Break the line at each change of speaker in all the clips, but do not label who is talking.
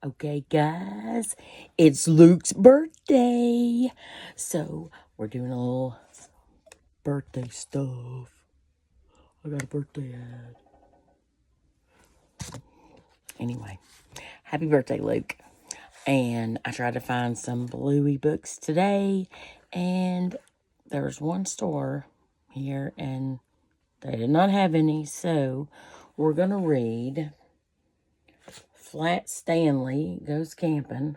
Okay, guys, it's Luke's birthday. So, we're doing a little birthday stuff. I got a birthday ad. Anyway, happy birthday, Luke. And I tried to find some Bluey books today, and there's one store here, and they did not have any, so we're going to read Flat Stanley Goes Camping,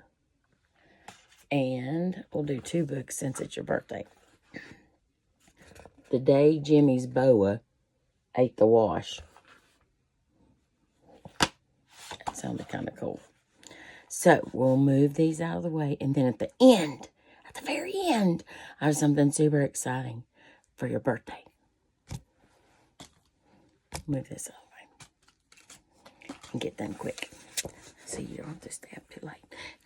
and we'll do 2 books since it's your birthday. The Day Jimmy's Boa Ate the Wash. That sounded kind of cool. So, we'll move these out of the way, and then at the very end, I have something super exciting for your birthday. Move this out of the way and get done quick. So you don't have to stay up too late.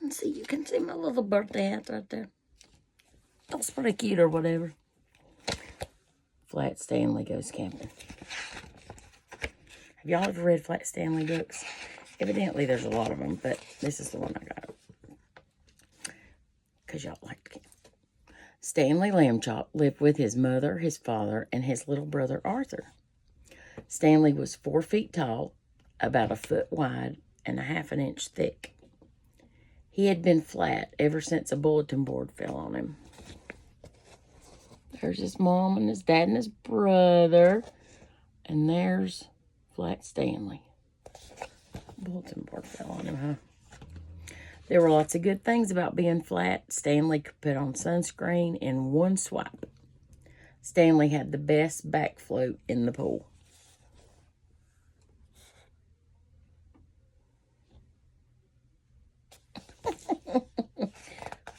And see, you can see my little birthday hat right there. That's pretty cute or whatever. Flat Stanley Goes Camping. Have y'all ever read Flat Stanley books? Evidently, there's a lot of them, but this is the one I got. Because y'all like to camp. Stanley Lambchop lived with his mother, his father, and his little brother Arthur. Stanley was 4 feet tall, about a foot wide, and a half an inch thick. He had been flat ever since a bulletin board fell on him. There's his mom and his dad and his brother. And there's Flat Stanley. Bulletin board fell on him, huh? There were lots of good things about being flat. Stanley could put on sunscreen in one swipe. Stanley had the best back float in the pool.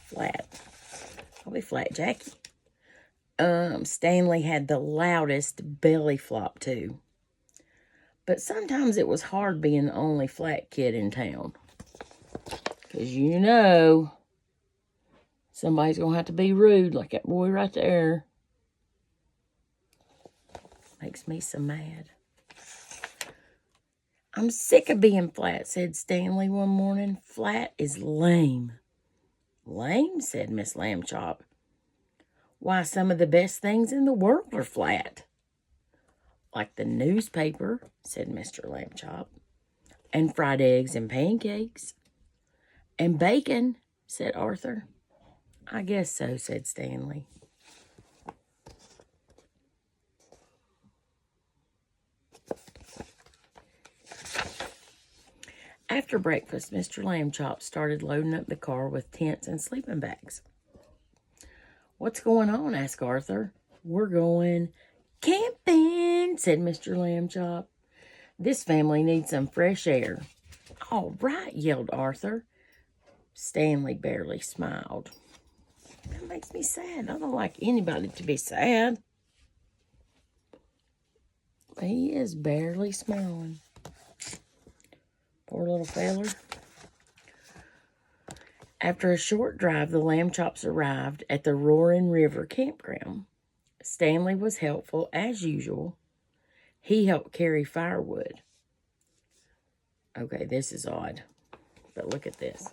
Flat. Probably Flat Jackie. Stanley had the loudest belly flop, too. But sometimes it was hard being the only flat kid in town. Because you know, somebody's going to have to be rude, like that boy right there. Makes me so mad. I'm sick of being flat, said Stanley one morning. Flat is lame. Lame, said Miss Lambchop. Why, some of the best things in the world are flat. Like the newspaper, said Mr. Lambchop. And fried eggs and pancakes. And bacon, said Arthur. I guess so, said Stanley. After breakfast, Mr. Lambchop started loading up the car with tents and sleeping bags. What's going on? Asked Arthur. We're going camping, said Mr. Lambchop. This family needs some fresh air. All right, yelled Arthur. Stanley barely smiled. That makes me sad. I don't like anybody to be sad. But he is barely smiling. Poor little feller. After a short drive, the Lambchops arrived at the Roaring River campground. Stanley was helpful, as usual. He helped carry firewood. Okay, this is odd. But look at this.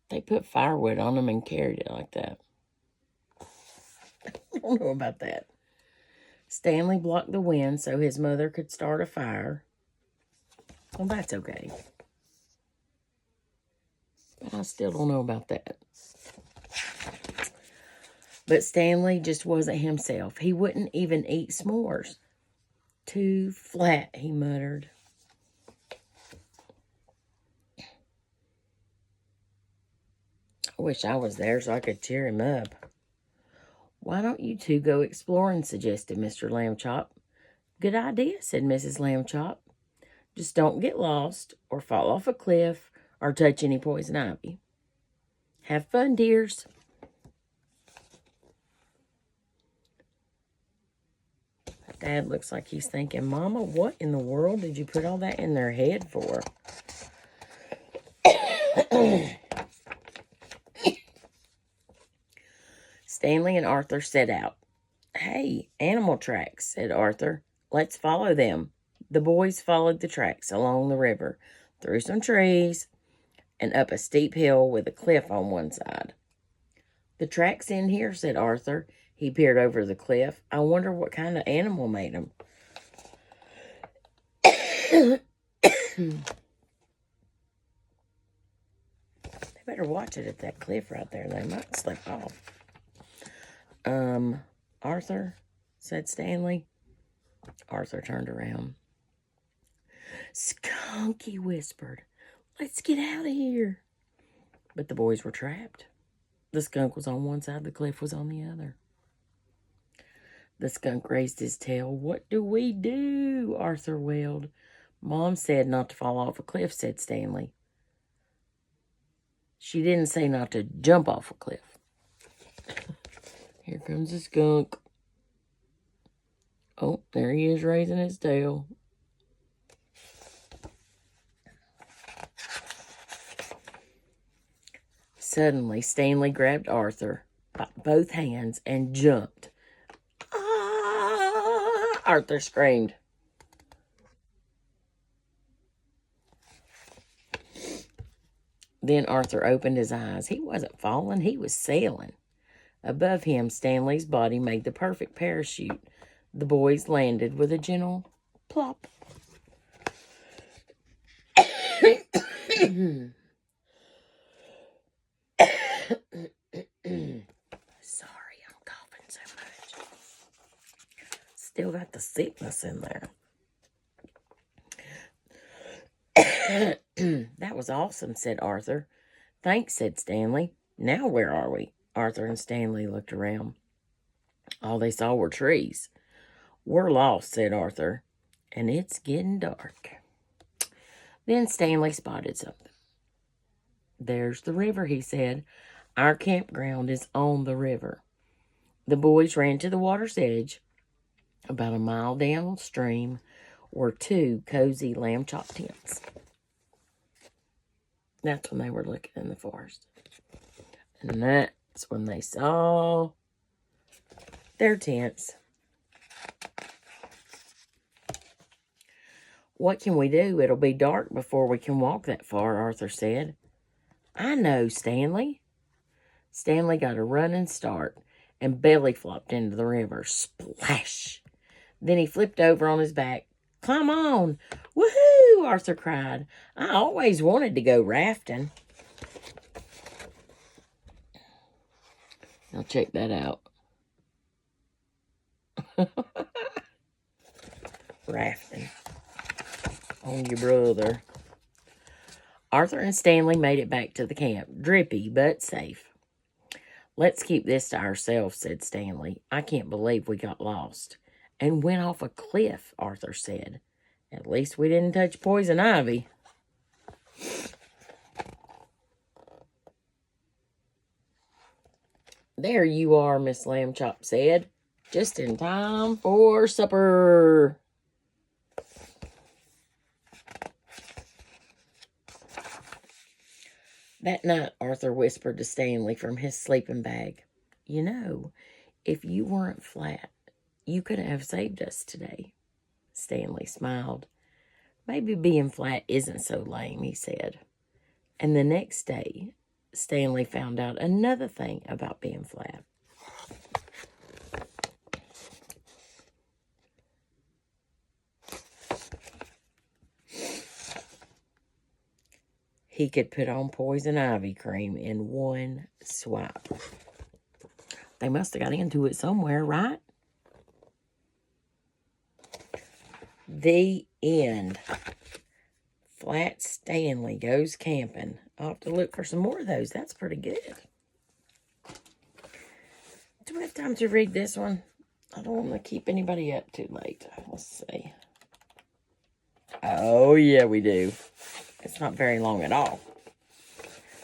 They put firewood on them and carried it like that. I don't know about that. Stanley blocked the wind so his mother could start a fire. Well, that's okay. But I still don't know about that. But Stanley just wasn't himself. He wouldn't even eat s'mores. Too flat, he muttered. I wish I was there so I could cheer him up. Why don't you two go exploring, suggested Mr. Lambchop. Good idea, said Mrs. Lambchop. Just don't get lost or fall off a cliff or touch any poison ivy. Have fun, dears. Dad looks like he's thinking, Mama, what in the world did you put all that in their head for? Stanley and Arthur set out. Hey, animal tracks, said Arthur. Let's follow them. The boys followed the tracks along the river. through some trees, and up a steep hill with a cliff on one side. "The tracks end here," said Arthur. He peered over the cliff. "I wonder what kind of animal made them." They better watch it at that cliff right there. They might slip off. Arthur, said Stanley. Arthur turned around. "Skunk," he whispered. "Let's get out of here." But the boys were trapped. The skunk was on one side, the cliff was on the other. The skunk raised his tail. "What do we do?" Arthur wailed. "Mom said not to fall off a cliff," said Stanley. "She didn't say not to jump off a cliff." Here comes the skunk. Oh, there he is raising his tail. Suddenly, Stanley grabbed Arthur by both hands and jumped. "Ah!" Arthur screamed. Then Arthur opened his eyes. He wasn't falling, he was sailing. Above him, Stanley's body made the perfect parachute. The boys landed with a gentle plop. Sorry, I'm coughing so much. Still got the sickness in there. "That was awesome," said Arthur. "Thanks," said Stanley. "Now where are we?" Arthur and Stanley looked around. All they saw were trees. "We're lost," said Arthur, "and it's getting dark." Then Stanley spotted something. "There's the river," he said. "Our campground is on the river." The boys ran to the water's edge. About a mile downstream were two cozy lamb chop tents. That's when they were looking in the forest. And that's when they saw their tents. "What can we do? It'll be dark before we can walk that far," Arthur said. "I know, Stanley." Stanley got a running start and belly flopped into the river. Splash! Then he flipped over on his back. "Climb on!" "Woohoo!" Arthur cried. "I always wanted to go rafting." Now check that out. Rafting on your brother. Arthur and Stanley made it back to the camp, drippy but safe. "Let's keep this to ourselves," said Stanley. "I can't believe we got lost." "And went off a cliff," Arthur said. "At least we didn't touch poison ivy." "There you are," Miss Lamb Chop said. "Just in time for supper." That night, Arthur whispered to Stanley from his sleeping bag, "You know, if you weren't flat, you could have saved us today." Stanley smiled. "Maybe being flat isn't so lame," he said. And the next day, Stanley found out another thing about being flat. He could put on poison ivy cream in one swipe. They must have got into it somewhere, right? The end. Flat Stanley goes camping. I'll have to look for some more of those. That's pretty good. Do we have time to read this one? I don't want to keep anybody up too late. Let's see. Oh, yeah, we do. It's not very long at all.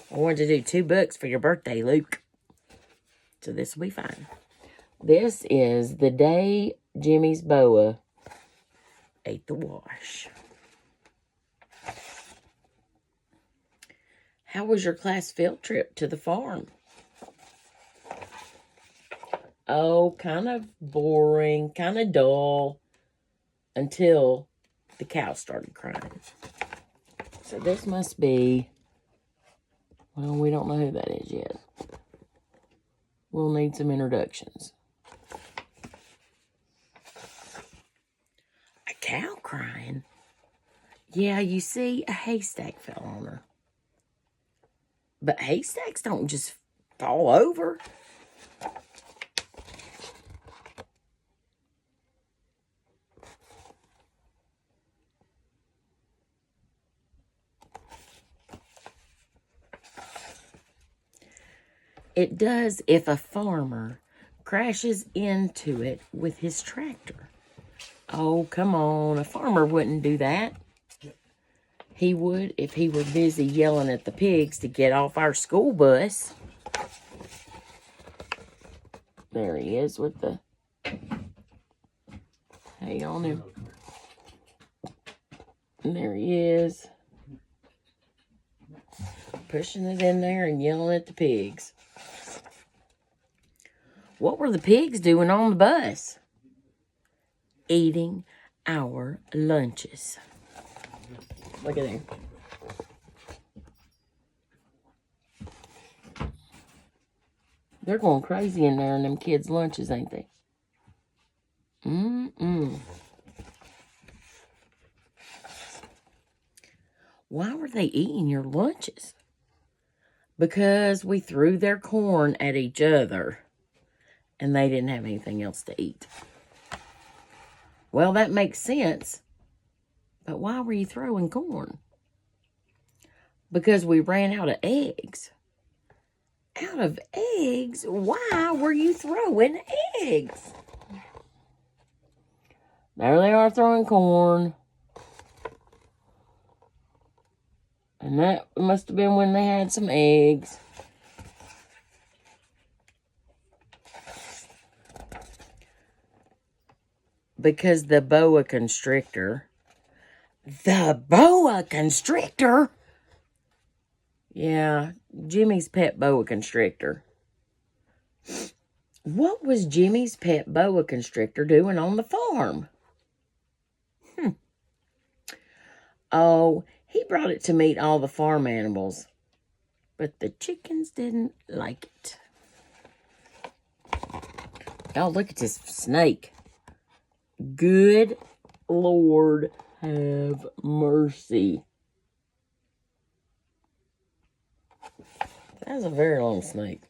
I wanted to do 2 books for your birthday, Luke. So this will be fine. This is The Day Jimmy's Boa Ate the Wash. How was your class field trip to the farm? Oh, kind of boring, kind of dull, until the cow started crying. So this must be, well, we don't know who that is yet. We'll need some introductions. A cow crying? Yeah, you see, a haystack fell on her. But haystacks don't just fall over. It does if a farmer crashes into it with his tractor. Oh, come on. A farmer wouldn't do that. He would if he were busy yelling at the pigs to get off our school bus. There he is with the hay on him. And there he is. Pushing it in there and yelling at the pigs. What were the pigs doing on the bus? Eating our lunches. Look at him. They're going crazy in there in them kids' lunches, ain't they? Why were they eating your lunches? Because we threw their corn at each other and they didn't have anything else to eat. Well, that makes sense. But why were you throwing corn? Because we ran out of eggs. Out of eggs? Why were you throwing eggs? There they are throwing corn. And that must have been when they had some eggs. Because the boa constrictor. The boa constrictor? Yeah, Jimmy's pet boa constrictor. What was Jimmy's pet boa constrictor doing on the farm? Oh, he brought it to meet all the farm animals. But the chickens didn't like it. Oh, look at this snake. Good Lord, have mercy. That's a very long snake.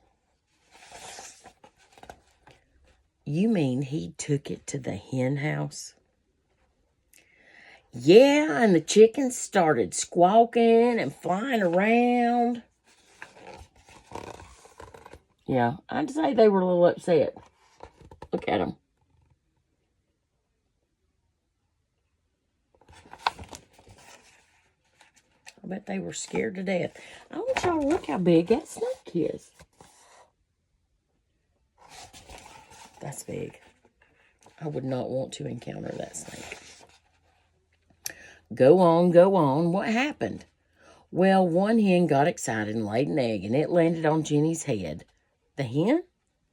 You mean he took it to the hen house? Yeah, and the chickens started squawking and flying around. Yeah, I'd say they were a little upset. Look at them. I bet they were scared to death. I want y'all to look how big that snake is. That's big. I would not want to encounter that snake. Go on, go on. What happened? Well, one hen got excited and laid an egg, and it landed on Jenny's head. The hen?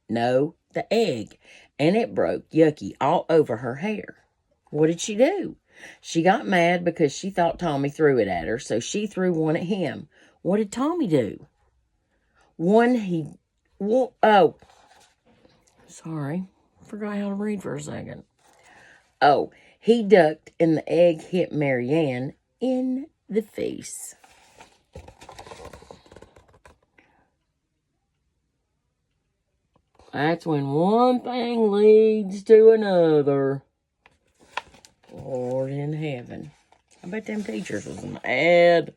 No, the egg. And it broke, yucky, all over her hair. What did she do? She got mad because she thought Tommy threw it at her, so she threw one at him. What did Tommy do? Oh, sorry. Forgot how to read for a second. Oh, he ducked and the egg hit Marianne in the face. That's when one thing leads to another. Lord in heaven. I bet them teachers was mad.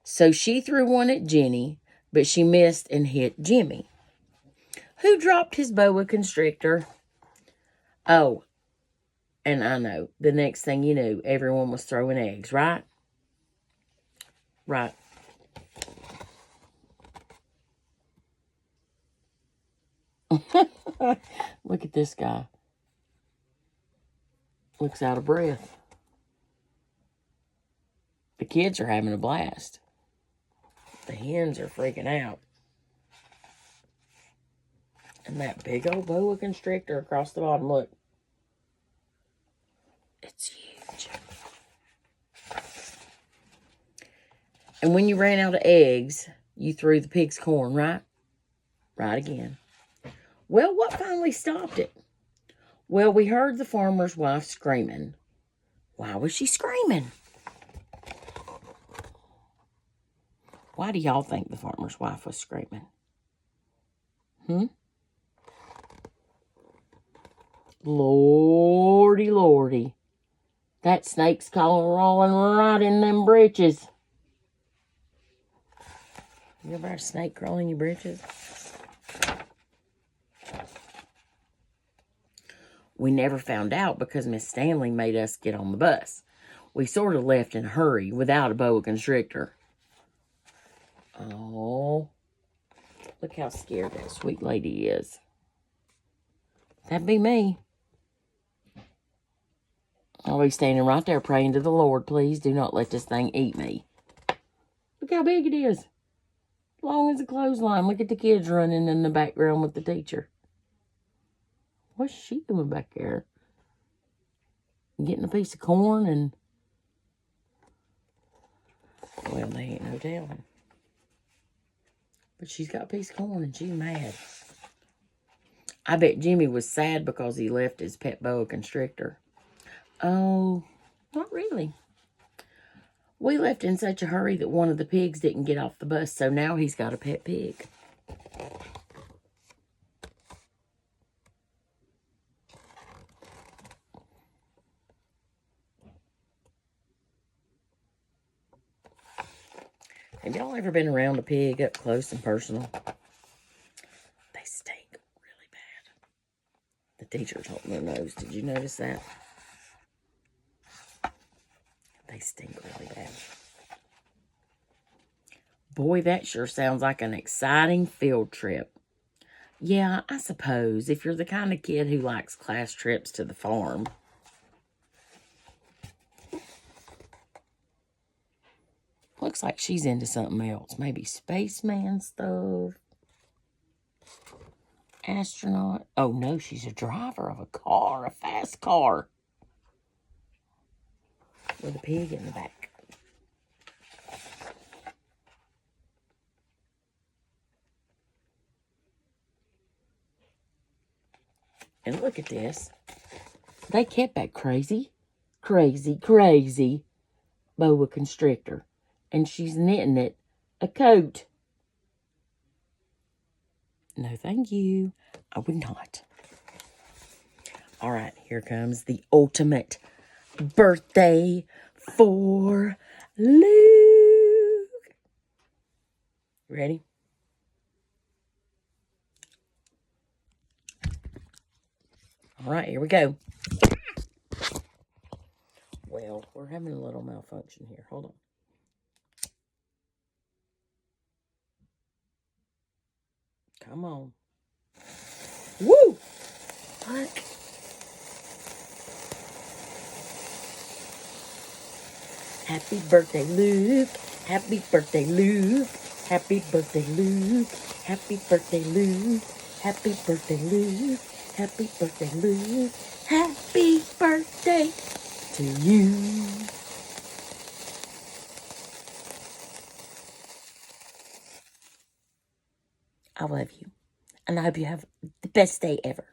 So she threw one at Jenny, but she missed and hit Jimmy, who dropped his boa constrictor. Oh, and I know, the next thing you knew, everyone was throwing eggs, right? Right. Look at this guy. Looks out of breath. The kids are having a blast. The hens are freaking out. And that big old boa constrictor across the bottom, look. It's huge. And when you ran out of eggs, you threw the pig's corn, right? Right again. Well, what finally stopped it? Well, we heard the farmer's wife screaming. Why was she screaming? Why do y'all think the farmer's wife was screaming? Lordy, lordy. That snake's crawling right in them britches. You ever had a snake crawling your britches? We never found out because Miss Stanley made us get on the bus. We sort of left in a hurry without a boa constrictor. Oh, look how scared that sweet lady is. That'd be me. I'll be standing right there praying to the Lord, please do not let this thing eat me. Look how big it is. Long as a clothesline. Look at the kids running in the background with the teacher. What's she doing back there? Getting a piece of corn and... Well, they ain't no telling. But she's got a piece of corn and she's mad. I bet Jimmy was sad because he left his pet boa constrictor. Oh, not really. We left in such a hurry that one of the pigs didn't get off the bus, so now he's got a pet pig. Have y'all ever been around a pig up close and personal? They stink really bad. The teacher's holding their nose. Did you notice that? They stink really bad. Boy, that sure sounds like an exciting field trip. Yeah, I suppose, if you're the kind of kid who likes class trips to the farm. Looks like she's into something else. Maybe spaceman stuff. Astronaut. Oh, no, she's a driver of a car, a fast car. With a pig in the back. And look at this. They kept that crazy boa constrictor. And she's knitting it a coat. No, thank you. I would not. All right, here comes the ultimate birthday for Luke. Ready? All right, here we go. Well, we're having a little malfunction here. Hold on. Come on. Woo! Look. Happy birthday, Luke. Happy birthday, Luke. Happy birthday, Luke. Happy birthday, Luke. Happy birthday, Luke. Happy birthday, Luke. Happy birthday to you. I love you. And I hope you have the best day ever.